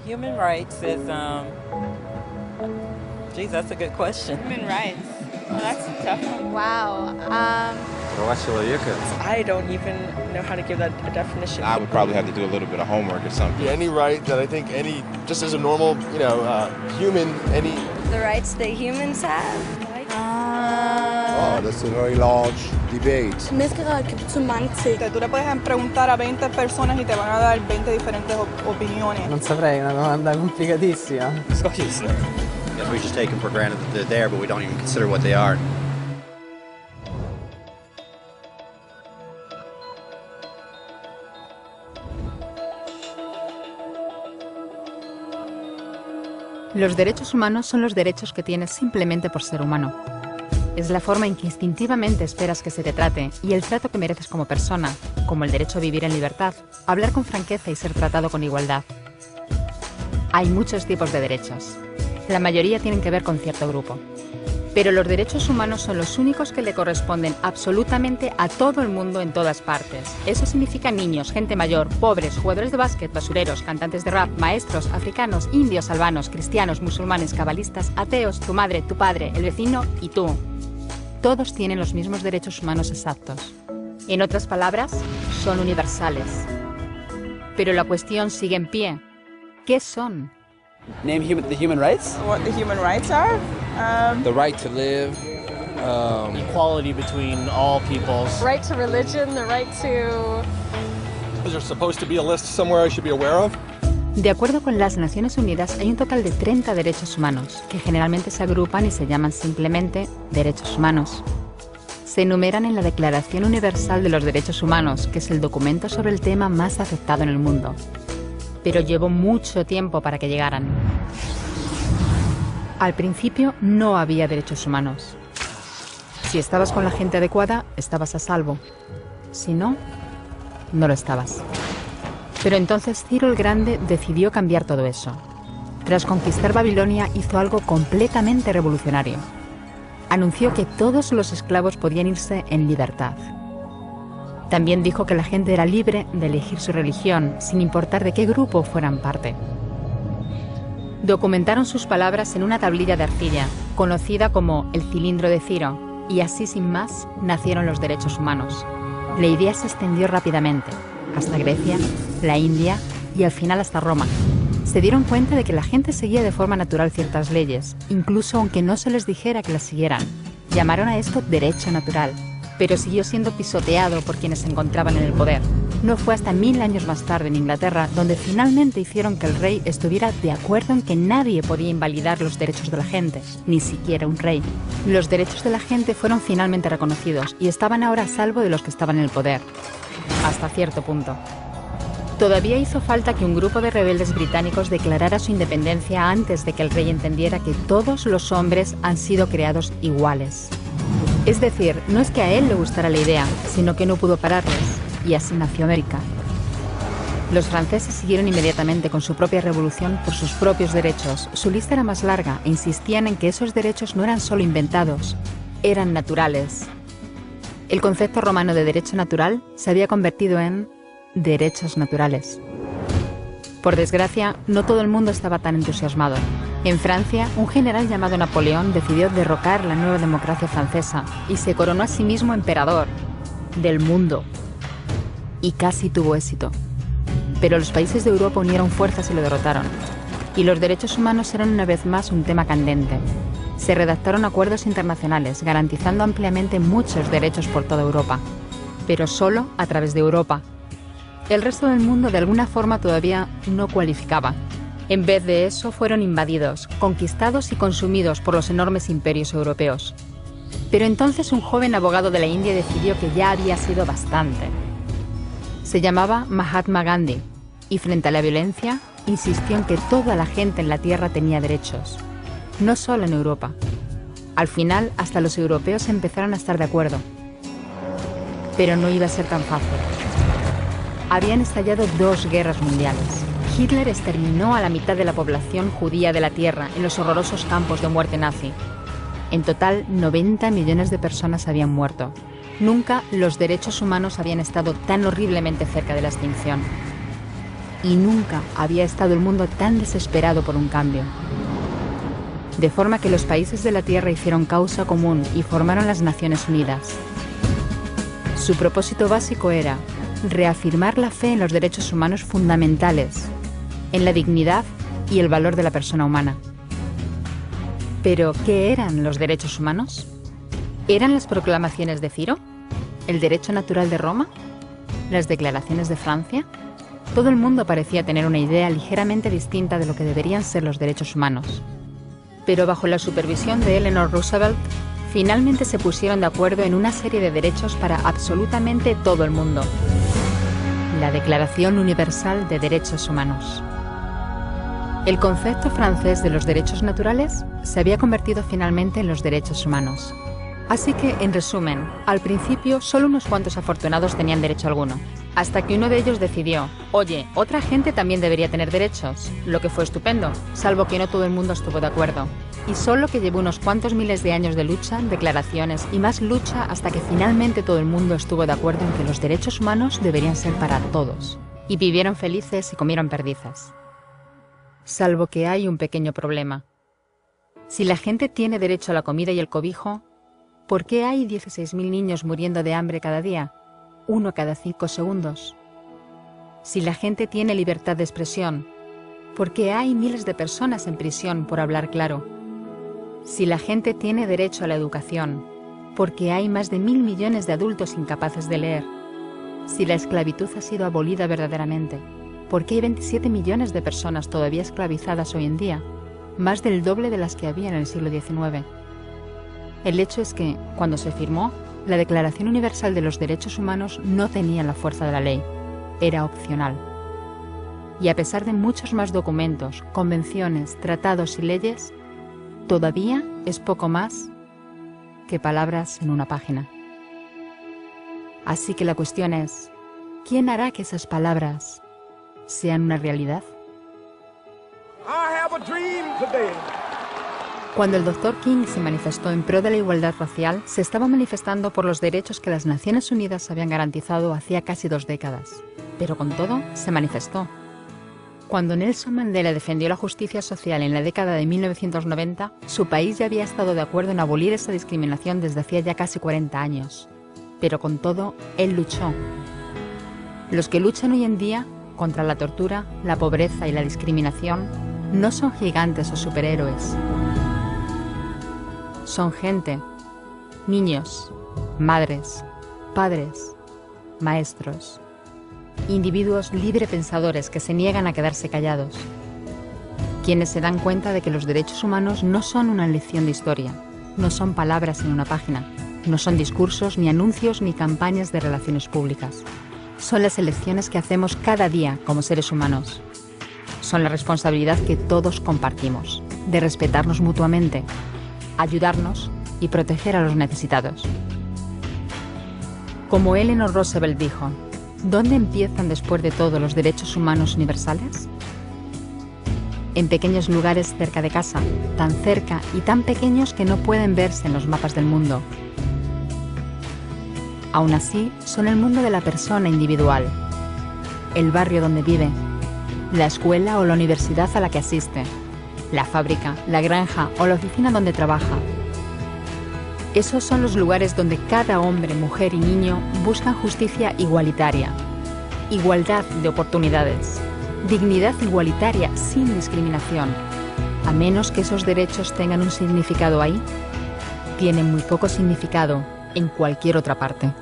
Human rights is, geez, that's a good question. Human rights. Well, that's a tough one. Wow. I don't even know how to give that a definition. I would probably have to do a little bit of homework or something. Any right that I think just as a normal, human, any... The rights that humans have. Oh, that's a very large debate. Menneskerettigheder kan betyde mange ting. Tú le puedes preguntar a 20 personas y te van a dar 20 diferentes opiniones. Non saprei, è una domanda complicatissima. Difficile. Because we just take them for granted that they're there, but we don't even consider what they are. Los derechos humanos son los derechos que tienes simplemente por ser humano. Es la forma en que instintivamente esperas que se te trate y el trato que mereces como persona, como el derecho a vivir en libertad, hablar con franqueza y ser tratado con igualdad. Hay muchos tipos de derechos. La mayoría tienen que ver con cierto grupo. Pero los derechos humanos son los únicos que le corresponden absolutamente a todo el mundo en todas partes. Eso significa niños, gente mayor, pobres, jugadores de básquet, basureros, cantantes de rap, maestros, africanos, indios, albanos, cristianos, musulmanes, cabalistas, ateos, tu madre, tu padre, el vecino y tú. Todos tienen los mismos derechos humanos exactos. En otras palabras, son universales. Pero la cuestión sigue en pie. ¿Qué son? Name the human rights? What the human rights are? The right to live. Equality between all peoples. Right to religion, the right to... Is there supposed to be a list somewhere I should be aware of? De acuerdo con las Naciones Unidas, hay un total de 30 derechos humanos, que generalmente se agrupan y se llaman simplemente derechos humanos. Se enumeran en la Declaración Universal de los Derechos Humanos, que es el documento sobre el tema más aceptado en el mundo. Pero llevó mucho tiempo para que llegaran. Al principio no había derechos humanos. Si estabas con la gente adecuada, estabas a salvo. Si no, no lo estabas. Pero entonces Ciro el Grande decidió cambiar todo eso. Tras conquistar Babilonia, hizo algo completamente revolucionario. Anunció que todos los esclavos podían irse en libertad. También dijo que la gente era libre de elegir su religión, sin importar de qué grupo fueran parte. Documentaron sus palabras en una tablilla de arcilla, conocida como el cilindro de Ciro, y así sin más nacieron los derechos humanos. La idea se extendió rápidamente, hasta Grecia, la India y al final hasta Roma. Se dieron cuenta de que la gente seguía de forma natural ciertas leyes, incluso aunque no se les dijera que las siguieran. Llamaron a esto derecho natural, pero siguió siendo pisoteado por quienes se encontraban en el poder. No fue hasta 1000 años más tarde en Inglaterra donde finalmente hicieron que el rey estuviera de acuerdo en que nadie podía invalidar los derechos de la gente, ni siquiera un rey. Los derechos de la gente fueron finalmente reconocidos y estaban ahora a salvo de los que estaban en el poder. Hasta cierto punto. Todavía hizo falta que un grupo de rebeldes británicos declarara su independencia antes de que el rey entendiera que todos los hombres han sido creados iguales. Es decir, no es que a él le gustara la idea, sino que no pudo pararles, y así nació América. Los franceses siguieron inmediatamente con su propia revolución por sus propios derechos. Su lista era más larga e insistían en que esos derechos no eran solo inventados, eran naturales. El concepto romano de derecho natural se había convertido en derechos naturales. Por desgracia, no todo el mundo estaba tan entusiasmado. En Francia, un general llamado Napoleón decidió derrocar la nueva democracia francesa y se coronó a sí mismo emperador del mundo. Y casi tuvo éxito. Pero los países de Europa unieron fuerzas y lo derrotaron. Y los derechos humanos eran una vez más un tema candente. Se redactaron acuerdos internacionales garantizando ampliamente muchos derechos por toda Europa, pero solo a través de Europa. El resto del mundo de alguna forma todavía no cualificaba. En vez de eso fueron invadidos, conquistados y consumidos por los enormes imperios europeos. Pero entonces un joven abogado de la India decidió que ya había sido bastante. Se llamaba Mahatma Gandhi y frente a la violencia insistió en que toda la gente en la tierra tenía derechos. No solo en Europa. Al final, hasta los europeos empezaron a estar de acuerdo. Pero no iba a ser tan fácil. Habían estallado 2 guerras mundiales. Hitler exterminó a la mitad de la población judía de la Tierra en los horrorosos campos de muerte nazi. En total, 90 millones de personas habían muerto. Nunca los derechos humanos habían estado tan horriblemente cerca de la extinción. y nunca había estado el mundo tan desesperado por un cambio. De forma que los países de la Tierra hicieron causa común y formaron las Naciones Unidas. Su propósito básico era reafirmar la fe en los derechos humanos fundamentales, en la dignidad y el valor de la persona humana. ¿Pero qué eran los derechos humanos? ¿Eran las proclamaciones de Ciro? ¿El derecho natural de Roma? ¿Las declaraciones de Francia? Todo el mundo parecía tener una idea ligeramente distinta de lo que deberían ser los derechos humanos. Pero bajo la supervisión de Eleanor Roosevelt, finalmente se pusieron de acuerdo en una serie de derechos para absolutamente todo el mundo. La Declaración Universal de Derechos Humanos. El concepto francés de los derechos naturales se había convertido finalmente en los derechos humanos. Así que, en resumen, al principio solo unos cuantos afortunados tenían derecho alguno, hasta que uno de ellos decidió, oye, otra gente también debería tener derechos, lo que fue estupendo, salvo que no todo el mundo estuvo de acuerdo. Y solo que llevó unos cuantos miles de años de lucha, declaraciones y más lucha hasta que finalmente todo el mundo estuvo de acuerdo en que los derechos humanos deberían ser para todos. Y vivieron felices y comieron perdices. Salvo que hay un pequeño problema. Si la gente tiene derecho a la comida y el cobijo, ¿por qué hay 16.000 niños muriendo de hambre cada día? 1 cada 5 segundos. Si la gente tiene libertad de expresión, ¿por qué hay miles de personas en prisión por hablar claro? Si la gente tiene derecho a la educación, ¿por qué hay más de 1.000 millones de adultos incapaces de leer? Si la esclavitud ha sido abolida verdaderamente, ¿por qué hay 27 millones de personas todavía esclavizadas hoy en día? Más del doble de las que había en el siglo XIX. El hecho es que, cuando se firmó, la Declaración Universal de los Derechos Humanos no tenía la fuerza de la ley. Era opcional. Y a pesar de muchos más documentos, convenciones, tratados y leyes, todavía es poco más que palabras en una página. Así que la cuestión es, ¿quién hará que esas palabras sean una realidad? Cuando el Dr. King se manifestó en pro de la igualdad racial, se estaba manifestando por los derechos que las Naciones Unidas habían garantizado hacía casi 2 décadas. Pero con todo, se manifestó. Cuando Nelson Mandela defendió la justicia social en la década de 1990, su país ya había estado de acuerdo en abolir esa discriminación desde hacía ya casi 40 años. Pero con todo, él luchó. Los que luchan hoy en día contra la tortura, la pobreza y la discriminación no son gigantes o superhéroes. Son gente, niños, madres, padres, maestros, individuos librepensadores que se niegan a quedarse callados, quienes se dan cuenta de que los derechos humanos no son una lección de historia, no son palabras en una página, no son discursos, ni anuncios, ni campañas de relaciones públicas. Son las elecciones que hacemos cada día como seres humanos. Son la responsabilidad que todos compartimos, de respetarnos mutuamente, ayudarnos y proteger a los necesitados. Como Eleanor Roosevelt dijo, ¿dónde empiezan después de todo los derechos humanos universales? En pequeños lugares cerca de casa, tan cerca y tan pequeños que no pueden verse en los mapas del mundo. Aún así, son el mundo de la persona individual, el barrio donde vive, la escuela o la universidad a la que asiste, la fábrica, la granja o la oficina donde trabaja. Esos son los lugares donde cada hombre, mujer y niño buscan justicia igualitaria, igualdad de oportunidades, dignidad igualitaria sin discriminación. A menos que esos derechos tengan un significado ahí, tienen muy poco significado en cualquier otra parte.